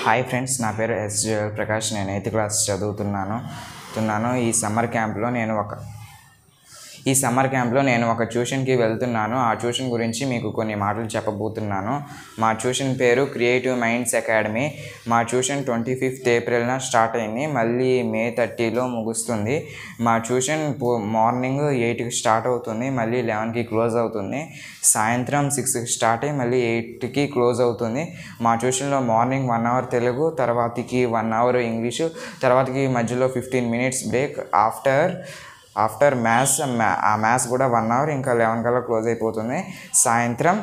Hi friends, నా పేరు yes Prakash. నేను 8th క్లాస్ చదువుతున్నాను. ఈ సమ్మర్ క్యాంప్లో నేను ఒక ట్యూషన్కి వెళ్తున్నాను. ఆ ట్యూషన్ గురించి మీకు కొన్ని మాటలు చెప్పబోతున్నాను. మా ట్యూషన్ పేరు క్రియేటివ్ మైండ్స్ అకాడమీ. మా ట్యూషన్ 25th ఏప్రిల్న స్టార్ట్ అయింది, మళ్ళీ May 30లో ముగుస్తుంది. మా ట్యూషన్ మార్నింగ్ 8కి స్టార్ట్ అవుతుంది, మళ్ళీ 11కి క్లోజ్ అవుతుంది. సాయంత్రం 6కి స్టార్ట్ అయ్యి మళ్ళీ 8కి క్లోజ్ అవుతుంది. మా ట్యూషన్లో మార్నింగ్ 1 hour తెలుగు, తర్వాతకి 1 hour ఇంగ్లీషు, తర్వాతకి మధ్యలో 15 minutes బ్రేక్. ఆఫ్టర్ మ్యాథ్స్ కూడా 1 hour, ఇంకా 11 కల్లా క్లోజ్ అయిపోతుంది. సాయంత్రం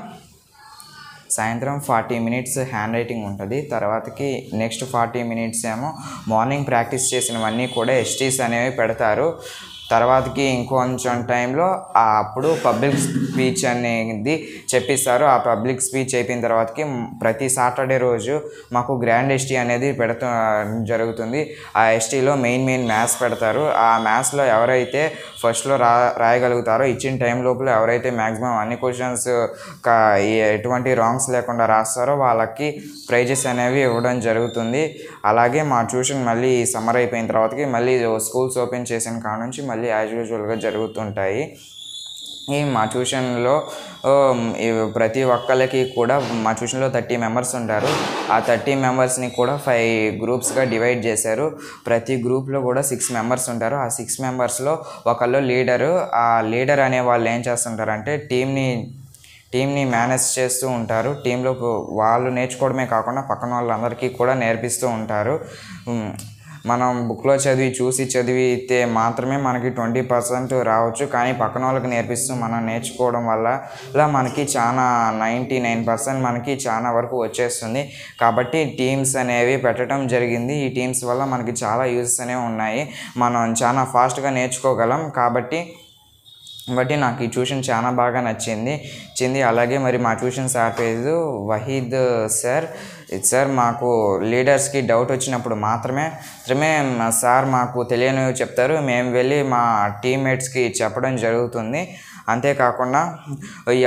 40 minutes హ్యాండ్ రైటింగ్ ఉంటుంది. తర్వాతకి నెక్స్ట్ 40 minutes ఏమో మార్నింగ్ ప్రాక్టీస్ చేసినవన్నీ కూడా ఎస్టీస్ అనేవి పెడతారు. తర్వాతకి ఇంకొంచెం టైంలో అప్పుడు పబ్లిక్ స్పీచ్ అనేది చెప్పిస్తారు. ఆ పబ్లిక్ స్పీచ్ అయిపోయిన తర్వాతకి ప్రతి సాటర్డే రోజు మాకు గ్రాండ్ ఎస్టీ అనేది జరుగుతుంది. ఆ ఎస్టీలో మెయిన్ మ్యాథ్స్ పెడతారు. ఆ మ్యాథ్స్లో ఎవరైతే ఫస్ట్లో రాయగలుగుతారో, ఇచ్చిన టైం లోపల ఎవరైతే మ్యాక్సిమం అన్ని క్వశ్చన్స్ ఎటువంటి రాంగ్స్ లేకుండా రాస్తారో వాళ్ళకి ప్రైజెస్ అనేవి ఇవ్వడం జరుగుతుంది. అలాగే మా ట్యూషన్ మళ్ళీ సమ్మర్ అయిపోయిన తర్వాతకి మళ్ళీ స్కూల్స్ ఓపెన్ చేసిన కాడ నుంచి మళ్ళీ యాజ్ యూజువల్గా జరుగుతుంటాయి. ఈ మా ట్యూషన్లో ప్రతి ఒక్కరికి కూడా మా ట్యూషన్లో 30 members ఉంటారు. ఆ 30 membersని కూడా 5 గ్రూప్స్గా డివైడ్ చేశారు. ప్రతి గ్రూప్లో కూడా 6 members ఉంటారు. ఆ 6 membersలో ఒకళ్ళు లీడరు. ఆ లీడర్ అనే వాళ్ళు ఏం చేస్తుంటారంటే టీమ్ని మేనేజ్ చేస్తూ ఉంటారు. టీంలో వాళ్ళు నేర్చుకోవడమే కాకుండా పక్కన వాళ్ళందరికీ కూడా నేర్పిస్తూ ఉంటారు. మనం బుక్లో చదివితే మాత్రమే మనకి 20% రావచ్చు, కానీ పక్కన వాళ్ళకి నేర్పిస్తూ మనం నేర్చుకోవడం వల్ల మనకి చాలా 99% మనకి చాలా వరకు వచ్చేస్తుంది. కాబట్టి టీమ్స్ అనేవి పెట్టడం జరిగింది. ఈ టీమ్స్ వల్ల మనకి చాలా యూజెస్ అనేవి ఉన్నాయి. మనం చాలా ఫాస్ట్గా నేర్చుకోగలం. కాబట్టి నాకు ఈ ట్యూషన్ చాలా బాగా నచ్చింది. అలాగే మరి మా ట్యూషన్ సార్ పేరు వహీద్ సార్. మాకు లీడర్స్కి డౌట్ వచ్చినప్పుడు మాత్రమే సార్ మాకు తెలియనివి చెప్తారు. మేము వెళ్ళి మా టీమ్మేట్స్కి చెప్పడం జరుగుతుంది. అంతేకాకుండా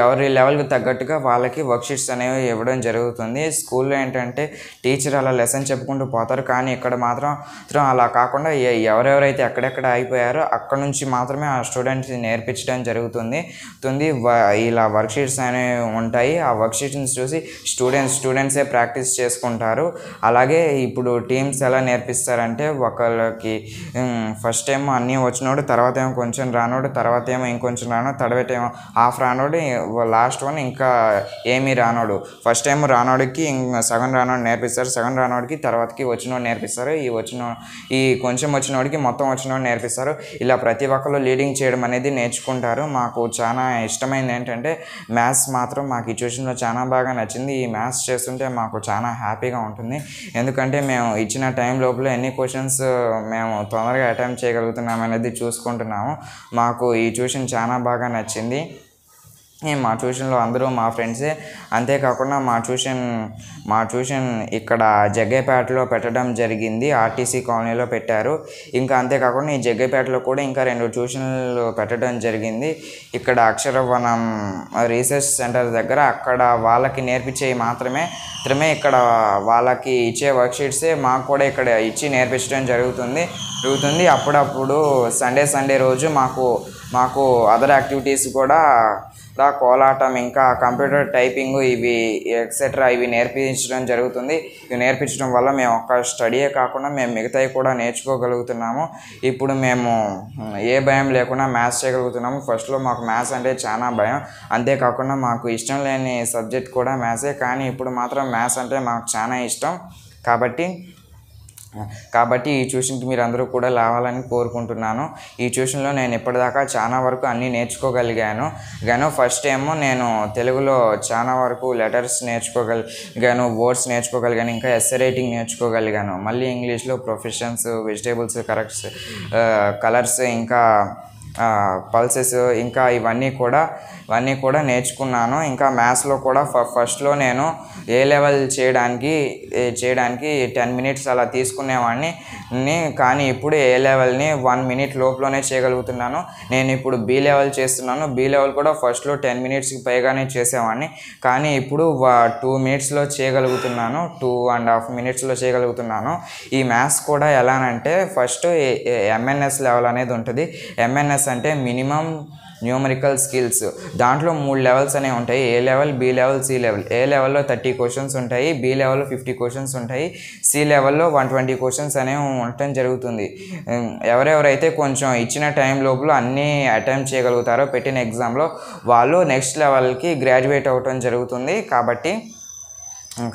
ఎవరి లెవెల్కి తగ్గట్టుగా వాళ్ళకి వర్క్షీట్స్ అనేవి ఇవ్వడం జరుగుతుంది. స్కూల్లో ఏంటంటే టీచర్ అలా లెసన్ చెప్పుకుంటూ పోతారు, కానీ ఇక్కడ మాత్రం అలా కాకుండా ఎవరెవరైతే ఎక్కడెక్కడ అయిపోయారో అక్కడ నుంచి మాత్రమే ఆ స్టూడెంట్స్ని నేర్పించడం జరుగుతుంది. ఇలా వర్క్షీట్స్ అనేవి ఉంటాయి. ఆ వర్క్షీట్స్ని చూసి స్టూడెంట్సే ప్రాక్టీస్ చేసుకుంటారు. అలాగే ఇప్పుడు టీమ్స్ ఎలా నేర్పిస్తారంటే, ఒకళ్ళకి ఫస్ట్ ఏమో అన్నీ వచ్చినోడు, తర్వాత ఏమో కొంచెం రానోడు, తర్వాత ఏమో ఇంకొంచెం రానోడు, థర్డ్ ఏమో హాఫ్ రానోడు, లాస్ట్ వన్ ఇంకా ఏమీ రానోడు. ఫస్ట్ టైం రానోడికి సగం రానోడు నేర్పిస్తారు, సగం రానోడికి తర్వాతకి వచ్చినోడు నేర్పిస్తారు, ఈ కొంచెం వచ్చినోడికి మొత్తం వచ్చినోడు నేర్పిస్తారు. ఇలా ప్రతి ఒక్కరు లీడింగ్ చేయడం అనేది నేర్చుకుంటారు. మాకు చాలా ఇష్టమైంది ఏంటంటే మ్యాథ్స్ మాత్రం మాకు ఈ ట్యూషన్లో చాలా బాగా నచ్చింది. ఈ మ్యాథ్స్ చేస్తుంటే మాకు చాలా హ్యాపీగా ఉంటుంది. ఎందుకంటే మేము ఇచ్చిన టైం లోపల ఎన్ని క్వశ్చన్స్ మేము తొందరగా అటెంప్ట్ చేయగలుగుతున్నాం అనేది చూసుకుంటున్నాము. మాకు ఈ ట్యూషన్ చాలా బాగా నచ్చింది. మా ట్యూషన్లో అందరూ మా ఫ్రెండ్సే. అంతేకాకుండా మా ట్యూషన్ ఇక్కడ జగ్గైపేటలో పెట్టడం జరిగింది. ఆర్టీసీ కాలనీలో పెట్టారు. ఇంకా అంతేకాకుండా ఈ జగ్గైపేటలో కూడా ఇంకా 2 ట్యూషన్లు పెట్టడం జరిగింది. ఇక్కడ అక్షరవనం రీసెర్చ్ సెంటర్ దగ్గర అక్కడ వాళ్ళకి నేర్పించేవి మాత్రమే ఇక్కడ వాళ్ళకి ఇచ్చే వర్క్షీట్సే మాకు కూడా ఇక్కడ ఇచ్చి నేర్పించడం జరుగుతుంది. అప్పుడప్పుడు సండే రోజు మాకు అదర్ యాక్టివిటీస్ కూడా కోలాటం, ఇంకా కంప్యూటర్ టైపింగ్, ఇవి ఎక్సెట్రా ఇవి నేర్పించడం జరుగుతుంది. ఇవి నేర్పించడం వల్ల మేము ఒక్క స్టడీయే కాకుండా మేము మిగతాయి కూడా నేర్చుకోగలుగుతున్నాము. ఇప్పుడు మేము ఏ భయం లేకుండా మ్యాథ్స్ చేయగలుగుతున్నాము. ఫస్ట్లో మాకు మ్యాథ్స్ అంటే చాలా భయం. అంతేకాకుండా మాకు ఇష్టం లేని సబ్జెక్ట్ కూడా మ్యాథ్సే, కానీ ఇప్పుడు మాత్రం మ్యాథ్స్ అంటే మాకు చాలా ఇష్టం. కాబట్టి ఈ ట్యూషన్కి మీరు అందరూ కూడా రావాలని కోరుకుంటున్నాను. ఈ ట్యూషన్లో నేను ఇప్పటిదాకా చాలా వరకు అన్నీ నేర్చుకోగలిగాను. ఫస్ట్ ఏమో నేను తెలుగులో చాలా వరకు లెటర్స్ నేర్చుకోగలిగాను, వర్డ్స్ నేర్చుకోగలిగాను, ఇంకా ఎస్సే రైటింగ్ నేర్చుకోగలిగాను. మళ్ళీ ఇంగ్లీష్లో ప్రొఫెషన్స్, వెజిటేబుల్స్, కలర్స్, ఇంకా పల్సెస్ ఇంకా ఇవన్నీ కూడా నేర్చుకున్నాను. ఇంకా మ్యాథ్స్లో కూడా ఫస్ట్లో నేను ఏ లెవెల్ చేయడానికి 10 మినిట్స్ అలా తీసుకునేవాడిని. కానీ ఇప్పుడు ఏ లెవెల్ని 1 మినిట్ లోపలనే చేయగలుగుతున్నాను. నేను ఇప్పుడు బి లెవెల్ చేస్తున్నాను. బి లెవెల్ కూడా ఫస్ట్లో 10 మినిట్స్కి పైగానే చేసేవాడిని, కానీ ఇప్పుడు 2 మినిట్స్లో చేయగలుగుతున్నాను, 2.5 మినిట్స్లో చేయగలుగుతున్నాను. ఈ మ్యాథ్స్ కూడా ఎలానంటే ఫస్ట్ ఎంఎన్ఎస్ లెవెల్ అనేది ఉంటుంది. ఎంఎన్ఎస్ అంటే మినిమం న్యూమరికల్ స్కిల్స్. దాంట్లో 3 లెవెల్స్ అనేవి ఉంటాయి: A level, B level, C level. A లెవెల్లో 30 క్వశ్చన్స్ ఉంటాయి, బి లెవెల్లో 50 క్వశ్చన్స్ ఉంటాయి, సి లెవెల్లో 120 క్వశ్చన్స్ అనేవి ఉండటం జరుగుతుంది. ఎవరెవరైతే కొంచెం ఇచ్చిన టైం లోపల అన్నీ అటెంప్ట్ చేయగలుగుతారో పెట్టిన ఎగ్జామ్లో, వాళ్ళు నెక్స్ట్ లెవెల్కి గ్రాడ్యుయేట్ అవ్వటం జరుగుతుంది.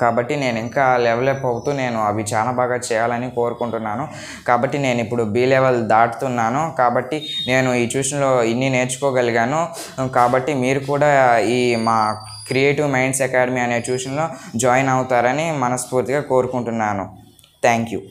కాబట్టి నేను ఇంకా లెవెలప్ అవుతూ నేను అవి చాలా బాగా చేయాలని కోరుకుంటున్నాను. కాబట్టి నేను ఇప్పుడు బి లెవెల్ దాటుతున్నాను. కాబట్టి నేను ఈ ట్యూషన్లో ఇన్ని నేర్చుకోగలిగాను. కాబట్టి మీరు కూడా ఈ మా క్రియేటివ్ మైండ్స్ అకాడమీ అనే ట్యూషన్లో జాయిన్ అవుతారని మనస్ఫూర్తిగా కోరుకుంటున్నాను. Thank you.